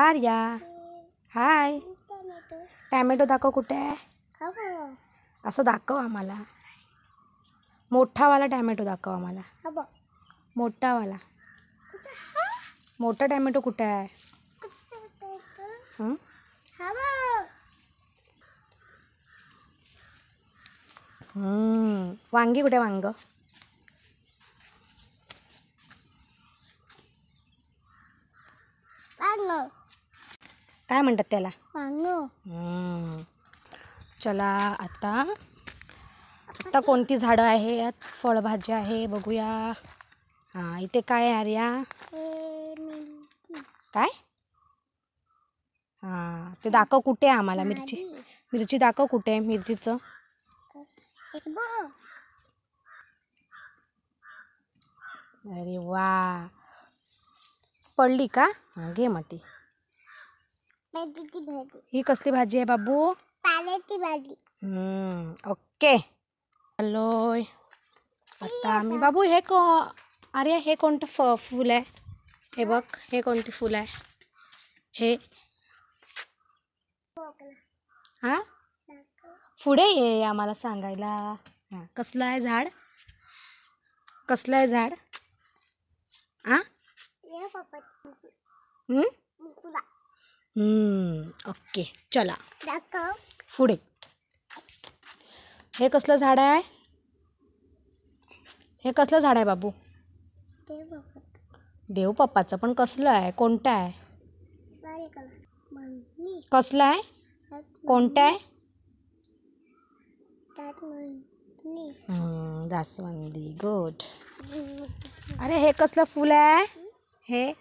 आर्या हाय. Tomato दाखव कुठे आहे. असं दाखव आम्हाला. मोठावाला टॅमॅटो दाखव आम्हाला. मोठावाला. मोठा टॅमॅटो कुठे आहे. वांगी कुठे. वांग काय म्हणतात त्याला. चला आता कोणती झाडं आहेत. फळभाज्या आहे बघूया. हां इथे काय आहे आर्या. काय. हां ते दाखव कुठे आहे आम्हाला. मिरची दाखव कुठे आहे. मिरचीचं अरे वा पडली का. हां घे मग ती. ही कसली भाजी आहे बाबू. पाल्याची भाजी. Okay hello. आता आम्ही बाबू हे अरे हे कोणतं फूल आहे. हे बघ हे कोणती फूल आहे. हे हां पुढे ये आम्हाला सांगायला. हां कसलं आहे झाड. कसलं आहे झाड. आ ओके चला पुढे. हे कसलं झाड आहे. हे कसलं झाड आहे बाबू. देव पप्पाचं पण कसलं आहे. कोणतं आहे. कसलं आहे. कोणतं आहे. जास्वंदी गुड. अरे हे कसलं फूल आहे. हे